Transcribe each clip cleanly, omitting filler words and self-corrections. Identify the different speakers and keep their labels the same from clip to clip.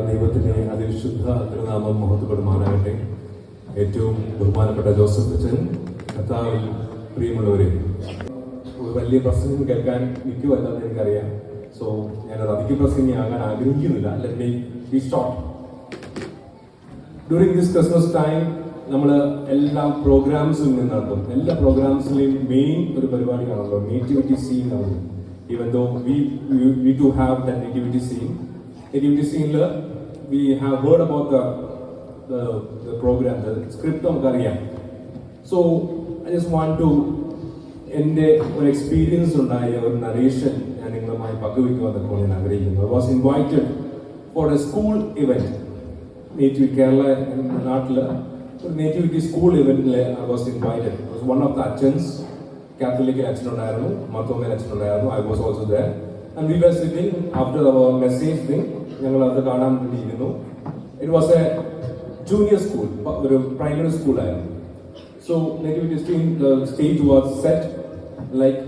Speaker 1: ദൈവത്തിന്റെ അതിവിശുദ്ധ തിരുനാമം മഹത്വപ്പെടുമാറാകട്ടെ. ഏറ്റവും ബഹുമാനപ്പെട്ട ജോസഫ് അച്ഛൻ, കർത്താവിൽ പ്രിയമുള്ളവരെ, ഒരു വലിയ പ്രസംഗം കേൾക്കാൻ നിൽക്കുമല്ലെന്ന് എനിക്കറിയാം. സോ ഞാനത് അധികം പ്രസംഗിയാകാൻ ആഗ്രഹിക്കുന്നില്ല. Let me be short. During this Christmas time നമ്മൾ എല്ലാ പ്രോഗ്രാംസും നടത്തും. എല്ലാ പ്രോഗ്രാംസിലെയും മെയിൻ ഒരു പരിപാടിയാണല്ലോ നേറ്റിവിറ്റി സീൻ ആണ്. Even though we too have the nativity scene. Nativity scene, we have heard about the program, the script of Garia. So I just want to end an experience on our narration and in my Pagavika I was invited for a school event. Nativity Kerala and Natla, Nativity school event I was invited. It was one of the Achans, Catholic Achan Matome Achan. I was also there. And we were sitting after our message thing. It was a junior school, a primary school. So the stage was set like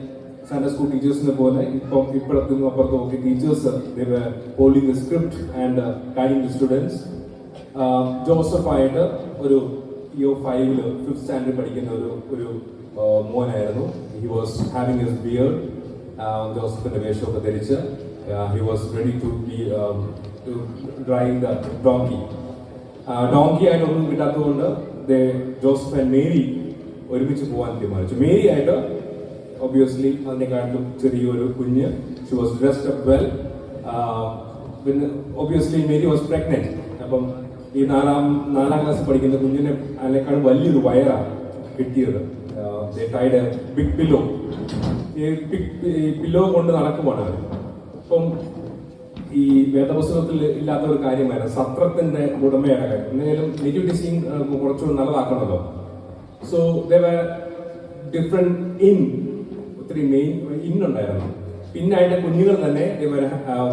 Speaker 1: Sunday school teachers. Teachers, they were holding the script and guiding the students. Joseph Ayata, year 5, 5th standard, he was having his beard. Joseph in the way of the he was ready to be to drive the donkey. Donkey I don't know the Joseph and Mary ഒരുമിച്ച് പോകാൻ തീരുമാനിച്ചു. Mary ആയിട്ട് obviously അതിനെക്കാട്ടിലും ചെറിയൊരു കുഞ്ഞ്. She was dressed up well. Obviously Mary was pregnant. അപ്പം ഈ നാലാം class പഠിക്കുന്ന കുഞ്ഞിനെ അതിനേക്കാളും വലിയൊരു വയറാണ് കിട്ടിയത്. They tied a big pillow. ഈ പില്ലോ കൊണ്ട് നടക്കുവാണ് അവർ. അപ്പം ഈ വേദപുസ്തകത്തിൽ ഇല്ലാത്ത ഒരു കാര്യമാണ് സത്രത്തിന്റെ ഉടമയുടെ കാര്യം. എന്തെങ്കിലും നേറ്റിവിറ്റി സീൻ കുറച്ചുകൂടി നല്ലതാക്കണമല്ലോ. സോ ഡിഫറെന്റ് ഒത്തിരി മെയിൻ ഉണ്ടായിരുന്നു. പിന്നെ അതിന്റെ കുഞ്ഞുങ്ങൾ തന്നെ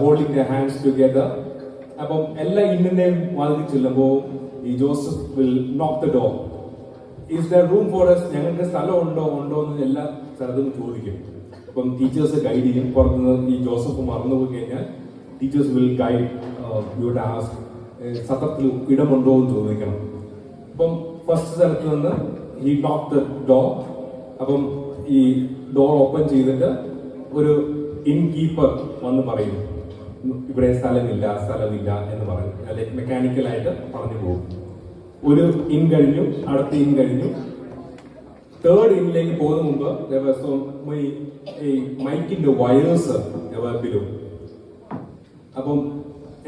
Speaker 1: ഹോൾഡിംഗ് ദ ഹാൻഡ്സ് ടുഗെദർ. അപ്പം എല്ലാ ഇന്നിന്റെയും വാതിൽ ചെല്ലുമ്പോൾ ഈ ജോസഫ് വിൽ നോക്ക് the door. Is there room for us? ഞങ്ങൾക്ക് സ്ഥലം ഉണ്ടോ എന്ന് എല്ലാ സ്ഥലത്തും ചോദിക്കും. അപ്പം ടീച്ചേഴ്സ് ഗൈഡ് ചെയ്യും. പുറത്തുനിന്ന് ഈ ജോസഫ് മറന്നുപോയി കഴിഞ്ഞാൽ teachers will guide you to ask സത്രത്തിൽ ഇടമുണ്ടോ എന്ന് ചോദിക്കണം. അപ്പം ഫസ്റ്റ് സ്ഥലത്ത് നിന്ന് ഈ നോക്ക് ദ ഡോർ. അപ്പം ഈ ഡോർ ഓപ്പൺ ചെയ്തിട്ട് ഒരു ഇൻ കീപ്പർ വന്ന് പറയും ഇവിടെ സ്ഥലമില്ല എന്ന് പറയും. അല്ലെങ്കിൽ മെക്കാനിക്കലായിട്ട് പറഞ്ഞു പോകും. ഒരു ഇൻ കഴിഞ്ഞു, അടുത്ത ഇൻ കഴിഞ്ഞു. തേർഡ് ഇന്നിലേക്ക് പോകുന്ന മുമ്പ് മൈക്കിന്റെ വയേഴ്സ് ബിലോ. അപ്പം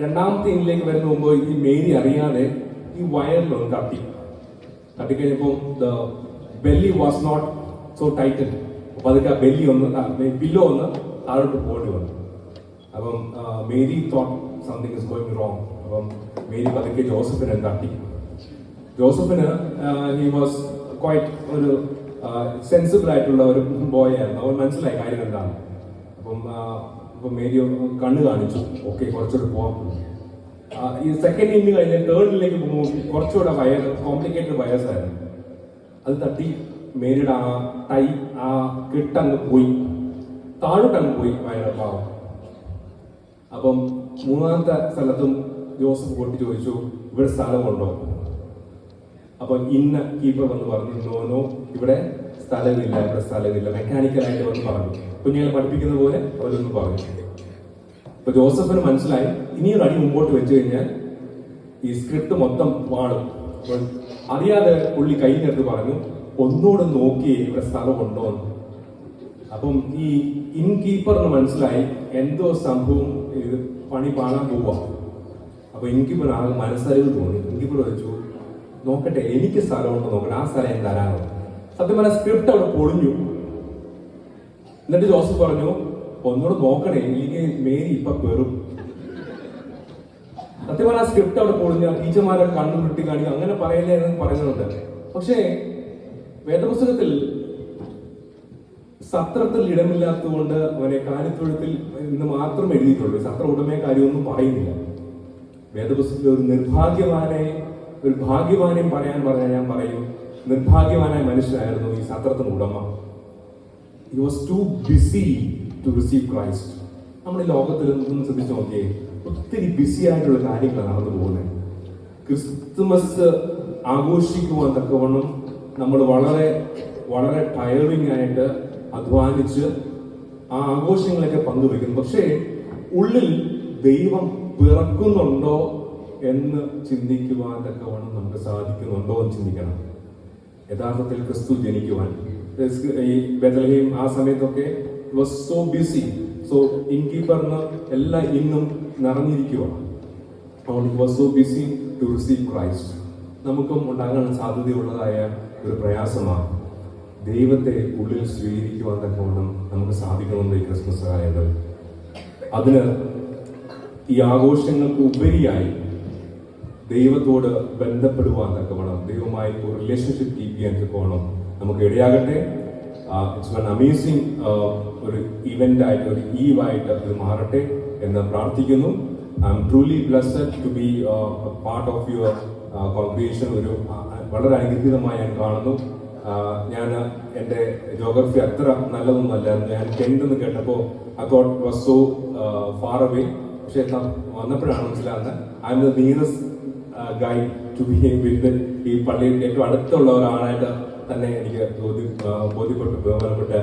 Speaker 1: രണ്ടാമത്തെ ഇന്നിലേക്ക് വരുന്ന മുമ്പ് ഈ മേരി അറിയാതെ ഈ വയറിലൊന്ന് തട്ടിക്കഴിഞ്ഞപ്പോൾ the belly was not so tighted. അപ്പൊ അതൊക്കെ ആ ബെല്ലി പില്ലോ ഒന്ന് താഴോട്ട് പോകേണ്ടി വന്നു. അപ്പം Mary thought something is going wrong. അപ്പം മേരി പതുക്കെ ജോസഫിനെ തട്ടി. ജോസഫിന് ഹി വാസ് ക്വൈറ്റ് ഒരു സെൻസിബിൾ ആയിട്ടുള്ള ഒരു ബോയ് ആയിരുന്നു. അവൻ മനസ്സിലായി കാര്യം എന്താണ്. അപ്പം മേരി കണ്ണ് കാണിച്ചു. ഓക്കെ, കുറച്ചുകൂടെ പോവാം. ഈ സെക്കൻഡ് ഇന്ന് കഴിഞ്ഞ് തേർഡിലേക്ക് പോകുമ്പോൾ കുറച്ചുകൂടെ കോംപ്ലിക്കേറ്റഡ് വയേഴ്സ് ആയിരുന്നു. അത് തട്ടി മേരിയുടെ ആ ടൈ ആ കെട്ടങ്ങ് പോയി, താഴോട്ടങ്ങ് പോയി വയറപ്പാവും. അപ്പം മൂന്നാമത്തെ സ്ഥലത്തും ജോസഫ് കൊട്ടി ചോദിച്ചു ഇവിടെ സ്ഥലമുണ്ടോ? അപ്പൊ ഇന്ന കീപ്പർ വന്ന് പറഞ്ഞു നോ ഇവിടെ സ്ഥലമില്ല മെക്കാനിക്കലായിട്ട് വന്ന് പറഞ്ഞു. കുഞ്ഞുങ്ങളെ പഠിപ്പിക്കുന്ന പോലെ അവരൊന്ന് പറഞ്ഞു. അപ്പൊ ജോസഫിന് മനസ്സിലായി ഇനിയൊരു അടി മുമ്പോട്ട് വെച്ച് കഴിഞ്ഞാൽ ഈ സ്ക്രിപ്റ്റ് മൊത്തം പാടും. അപ്പോൾ അറിയാതെ പുള്ളി കൈയ്യെടുത്ത് പറഞ്ഞു ഒന്നുകൂടെ നോക്കിയേ ഇവിടെ സ്ഥലമുണ്ടോ എന്ന്. അപ്പം ഈ ഇൻ കീപ്പറിന് മനസ്സിലായി എന്തോ സംഭവം ഇത് പണി പാടാൻ പോവാ. അപ്പൊ ഇൻകീപ്പർ ആകെ മനസ്സറിവ് തോന്നി. ഇൻകീപ്പർ വെച്ചു നോക്കട്ടെ, എനിക്ക് സ്ഥലമുണ്ടോ നോക്കട്ടെ, ആ സ്ഥലം ഞാൻ തരാനോ. സത്യം പറഞ്ഞ സ്ക്രിപ്റ്റ് അവിടെ പൊളിഞ്ഞു. എന്നിട്ട് ജോസഫ് പറഞ്ഞു ഒന്നുകൂടെ നോക്കണേ, ഇല്ലെങ്കിൽ മേരി ഇപ്പൊ പെറും. സത്യം പറഞ്ഞ സ്ക്രിപ്റ്റ് അവിടെ പൊളിഞ്ഞ ടീച്ചർമാരെ കണ്ണു വിട്ടി കാണിക്കും അങ്ങനെ പറയല്ലേ എന്ന് പറയുന്നുണ്ട്. പക്ഷേ വേദപുസ്തകത്തിൽ സത്രത്തിൽ ഇടമില്ലാത്തതുകൊണ്ട് അവനെ കാര്യത്തൊഴുത്തിൽ എന്ന് മാത്രം എഴുതിയിട്ടുള്ളൂ. സത്ര ഉടമയെ കാര്യമൊന്നും പറയുന്നില്ല. വേദപുസ്തകത്തിൽ ഒരു ഭാഗ്യവാനെയും പറയാൻ ഞാൻ പറയും നിർഭാഗ്യവാനായ മനുഷ്യനായിരുന്നു ഈ സത്രത്തിന് ഉടമ. He was too busy to receive Christ. നമ്മൾ ഈ ലോകത്തിൽ ഒന്ന് ശ്രദ്ധിച്ചു നോക്കിയേ, ഒത്തിരി ബിസി ആയിട്ടുള്ള കാര്യങ്ങളാണ് നടന്നു പോകുന്നത്. ക്രിസ്തുമസ് ആഘോഷിക്കുവാൻ തക്കവണ്ണം നമ്മൾ വളരെ വളരെ ടയറിങ് ആയിട്ട് അധ്വാനിച്ച് ആ ആഘോഷങ്ങളൊക്കെ പങ്കുവെക്കുന്നു. പക്ഷേ ഉള്ളിൽ ദൈവം പിറക്കുന്നുണ്ടോ എന്ന് ചിന്തിക്കുവാൻ തക്കവണ്ണം നമുക്ക് സാധിക്കുന്നുണ്ടോ എന്ന് ചിന്തിക്കണം. യഥാർത്ഥത്തിൽ ക്രിസ്തു ജനിക്കുവാൻ ഈ ബെത്ലഹേം ആ സമയത്തൊക്കെ വാസ് സോ ബിസി. സോ ഇൻ കീപ്പറിന് എല്ലാം ഇന്നും നിറഞ്ഞിരിക്കുക. Was so busy to receive Christ. നമുക്കും ഉണ്ടാകാൻ സാധ്യതയുള്ളതായ ഒരു പ്രയാസമാണ് ദൈവത്തെ ഉള്ളിൽ സ്വീകരിക്കുവാൻ തക്കവണ്ണം നമുക്ക് സാധിക്കുന്നുണ്ട് ഈ ക്രിസ്മസ് കാലത്ത്. അതിന് ഈ ആഘോഷങ്ങൾക്ക് ഉപരിയായി ദൈവത്തോട് ബന്ധപ്പെടുവാൻ തക്കവണ്ണം, ദൈവമായി ഒരു റിലേഷൻഷിപ്പ് കീപ്പ് ചെയ്യാൻ തക്കവണ്ണം നമുക്ക് ഇടയാകട്ടെ. ഇറ്റ്സ് വൺ അമേസിംഗ് ഒരു ഇവന്റ് ആയിട്ട്, ഒരു ഈവായിട്ട് ഇത് മാറട്ടെ എന്ന് പ്രാർത്ഥിക്കുന്നു. I'm truly blessed to be part of your congregation. ഒരു വളരെ അനുഗ്രഹീതമായി ഞാൻ കാണുന്നു. ഞാൻ എൻ്റെ ജോഗ്രഫി അത്ര നല്ലതൊന്നും അല്ലായിരുന്നു. ഞാൻ കെൻഡ് എന്ന് കേട്ടപ്പോൾ I thought it was so far away. പക്ഷെ വന്നപ്പോഴാണ് മനസ്സിലാകുന്നത് I am the nearest guide to be with. ഈ പള്ളിയിൽ ഏറ്റവും അടുത്തുള്ള ഒരാളായിട്ട് തന്നെ എനിക്ക് ബോധ്യപ്പെട്ടു. ബഹുമാനപ്പെട്ട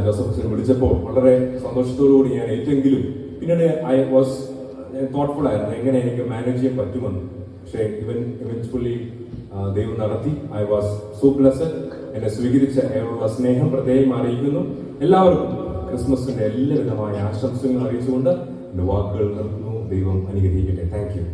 Speaker 1: ജോസഫ് ഹുസൈൻ വിളിച്ചപ്പോൾ വളരെ സന്തോഷത്തോടുകൂടി ഞാൻ ഏറ്റെങ്കിലും പിന്നീട് ഐ വാസ് തോട്ട്ഫുൾ ആയിരുന്നു എങ്ങനെ എനിക്ക് മാനേജ് ചെയ്യാൻ പറ്റുമെന്ന്. പക്ഷേ ഇവൻച്വലി ദൈവം നടത്തി. I was so blessed. എന്നെ സ്വീകരിച്ച ഏവരുള്ള സ്നേഹം പ്രത്യേകം അറിയിക്കുന്നു. എല്ലാവർക്കും ക്രിസ്മസിന്റെ എല്ലാവിധമായ ആശംസകൾ അറിയിച്ചുകൊണ്ട് എന്റെ വാക്കുകൾ നിർത്തുന്നു. ദൈവം അനുഗ്രഹിക്കട്ടെ. Thank you.